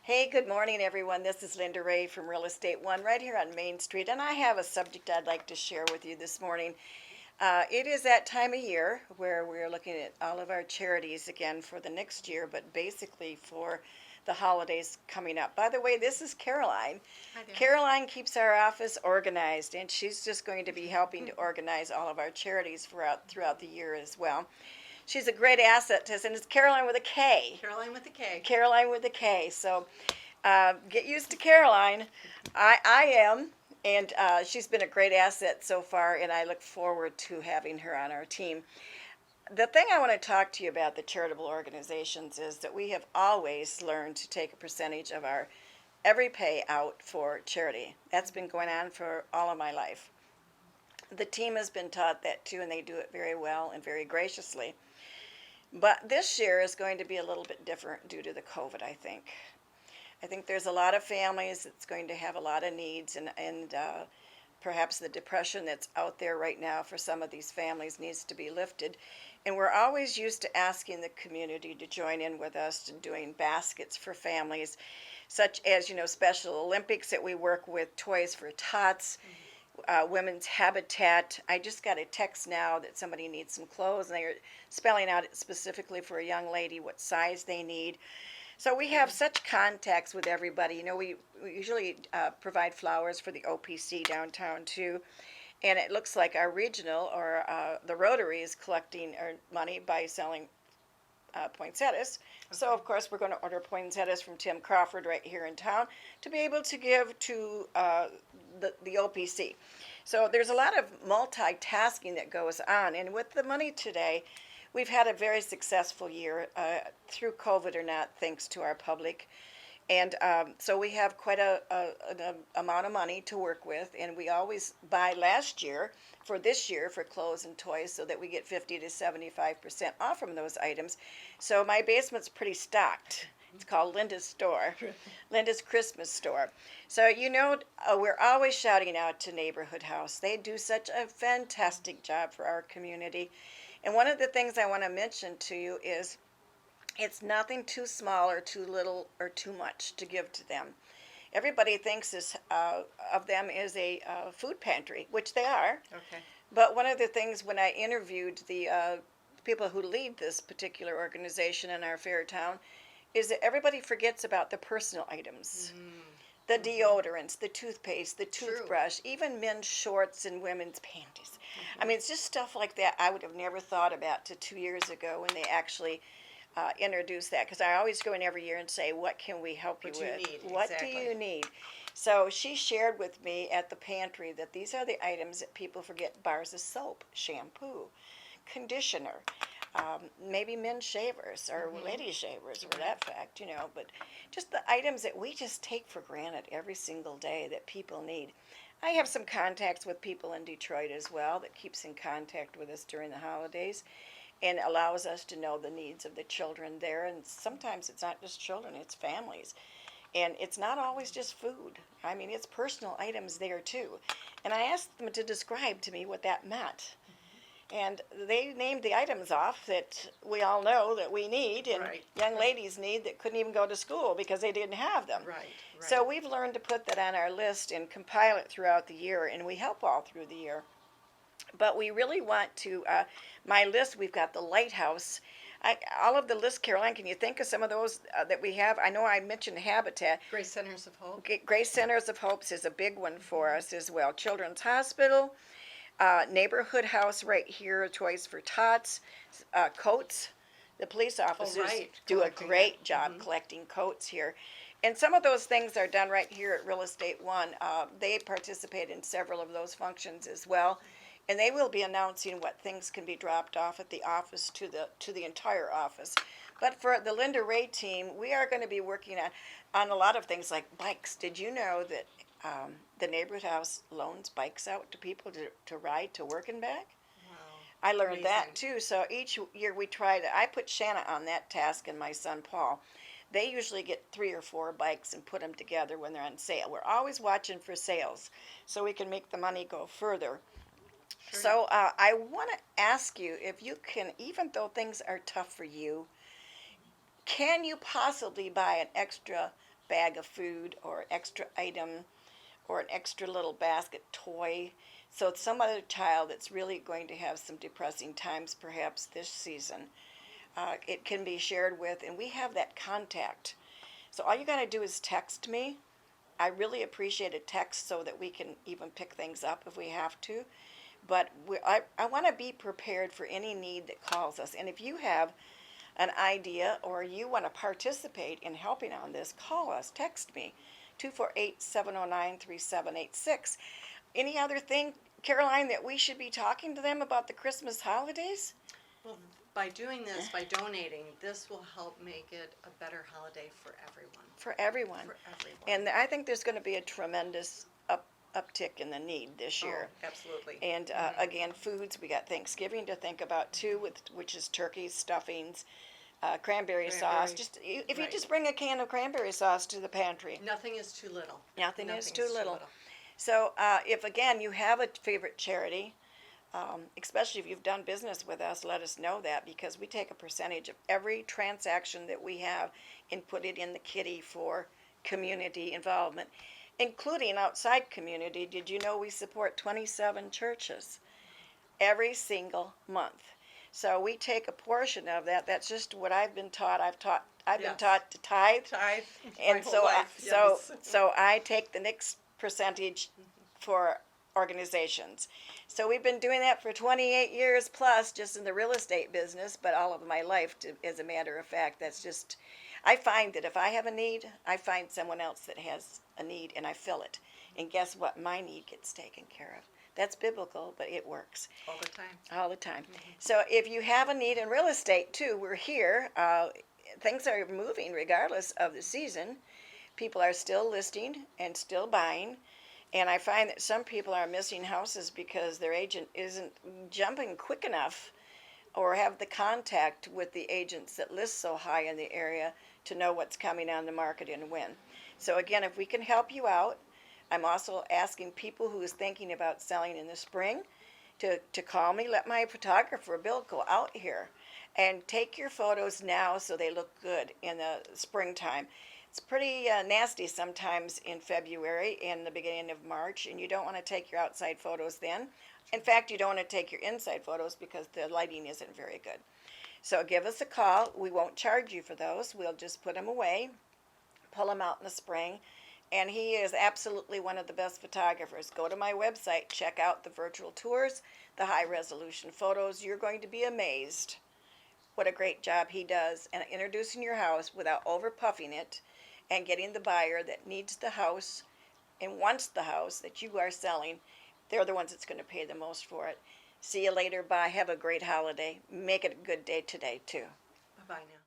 Hey, good morning, everyone. This is Linda Ray from Real Estate One right here on Main Street, and I have a subject I'd like to share with you this morning. It is that time of year where we're looking at all of our charities again for the next year, but basically for the holidays coming up. By the way, this is Caroline. Hi there. Caroline keeps our office organized, and she's just going to be helping to organize all of our charities throughout the year as well. She's a great asset to us, and it's Caroline with a K. Caroline with a K. Caroline with a K. So get used to Caroline. I am, and she's been a great asset so far, and I look forward to having her on our team. The thing I want to talk to you about the charitable organizations is that we have always learned to take a percentage of our every pay out for charity. That's been going on for all of my life. The team has been taught that too, and they do it very well and very graciously. But this year is going to be a little bit different due to the COVID, I think. I think there's a lot of families that's going to have a lot of needs, and perhaps the depression that's out there right now for some of these families needs to be lifted. And we're always used to asking the community to join in with us in doing baskets for families, such as, Special Olympics that we work with, Toys for Tots, Women's Habitat. I just got a text now that somebody needs some clothes, and they're spelling out specifically for a young lady what size they need. So we have such contacts with everybody. We usually provide flowers for the OPC downtown too, and it looks like our regional or the Rotary is collecting our money by selling poinsettias. So of course we're going to order poinsettias from Tim Crawford right here in town to be able to give to the OPC. So there's a lot of multitasking that goes on, and with the money today, we've had a very successful year through COVID or not, thanks to our public. And so we have quite an amount of money to work with, and we always buy last year for this year for clothes and toys so that we get 50 to 75% off from those items. So my basement's pretty stocked. It's called Linda's Store, Linda's Christmas Store. So, we're always shouting out to Neighborhood House. They do such a fantastic job for our community. And one of the things I want to mention to you is it's nothing too small or too little or too much to give to them. Everybody thinks of them as a food pantry, which they are. Okay. But one of the things when I interviewed the people who lead this particular organization in our fair town is that everybody forgets about the personal items. The deodorants, the toothpaste, the True. toothbrush, even men's shorts and women's panties. I mean, it's just stuff like that I would have never thought about to 2 years ago when they actually introduced that. Because I always go in every year and say, what can we help you What do you with? need? What do Exactly. you need? So she shared with me at the pantry that these are the items that people forget: bars of soap, shampoo, conditioner, maybe men's shavers or ladies' shavers for that fact, but just the items that we just take for granted every single day that people need. I have some contacts with people in Detroit as well that keeps in contact with us during the holidays and allows us to know the needs of the children there. And sometimes it's not just children, it's families. And it's not always just food. I mean, it's personal items there too. And I asked them to describe to me what that meant. And they named the items off that we all know that we need and Right. young ladies need that couldn't even go to school because they didn't have them. Right. So we've learned to put that on our list and compile it throughout the year, and we help all through the year. But we really want to, my list, we've got the lighthouse. All of the list, Caroline, can you think of some of those that we have? I know I mentioned Habitat. Grace Centers of Hope. Grace Centers of Hopes is a big one for us as well. Children's Hospital, Neighborhood House right here, Toys for Tots, Coats. The police officers right. do a Collecting great that. job collecting coats here. And some of those things are done right here at Real Estate One. They participate in several of those functions as well. And they will be announcing what things can be dropped off at the office to the entire office. But for the Linda Ray team, we are going to be working on a lot of things like bikes. Did you know that the neighborhood house loans bikes out to people to ride to work and back? Wow. I learned that Amazing. too. So each year we try to, I put Shanna on that task and my son Paul. They usually get 3 or 4 bikes and put them together when they're on sale. We're always watching for sales so we can make the money go further. Sure. So I want to ask you if you can, even though things are tough for you, can you possibly buy an extra bag of food or an extra item or an extra little basket toy. So it's some other child that's really going to have some depressing times perhaps this season. It can be shared with, and we have that contact. So all you got to do is text me. I really appreciate a text so that we can even pick things up if we have to. But I want to be prepared for any need that calls us. And if you have an idea or you want to participate in helping on this, call us, text me, 248-709-3786. Any other thing, Caroline, that we should be talking to them about the Christmas holidays? Well, by doing this, by donating, this will help make it a better holiday for everyone. For everyone. For everyone. And I think there's going to be a tremendous uptick in the need this year. Oh, absolutely. And again, foods, we got Thanksgiving to think about too, which is turkeys, stuffings, cranberry sauce. Just if you right. just bring a can of cranberry sauce to the pantry, Nothing is too little. nothing is too little. So if again you have a favorite charity, especially if you've done business with us, let us know that, because we take a percentage of every transaction that we have and put it in the kitty for community involvement, including outside community. Did you know we support 27 churches every single month? So we take a portion of that. That's just what I've been taught. I've been Yes. taught to tithe, Tithe. and my whole so life, yes. so I take the next percentage for organizations. So we've been doing that for 28 years plus, just in the real estate business, but all of my life, as a matter of fact. That's just, I find that if I have a need, I find someone else that has a need, and I fill it. And guess what? My need gets taken care of. That's biblical, but it works. All the time. All the time. So if you have a need in real estate too, we're here. Things are moving regardless of the season. People are still listing and still buying. And I find that some people are missing houses because their agent isn't jumping quick enough or have the contact with the agents that list so high in the area to know what's coming on the market and when. So again, if we can help you out, I'm also asking people who is thinking about selling in the spring to call me. Let my photographer, Bill, go out here and take your photos now so they look good in the springtime. It's pretty nasty sometimes in February and the beginning of March, and you don't want to take your outside photos then. In fact, you don't want to take your inside photos because the lighting isn't very good. So give us a call. We won't charge you for those. We'll just put them away, pull them out in the spring. And he is absolutely one of the best photographers. Go to my website, check out the virtual tours, the high resolution photos. You're going to be amazed what a great job he does in introducing your house without over puffing it, and getting the buyer that needs the house and wants the house that you are selling. They're the ones that's going to pay the most for it. See you later. Bye. Have a great holiday. Make it a good day today too. Bye-bye now.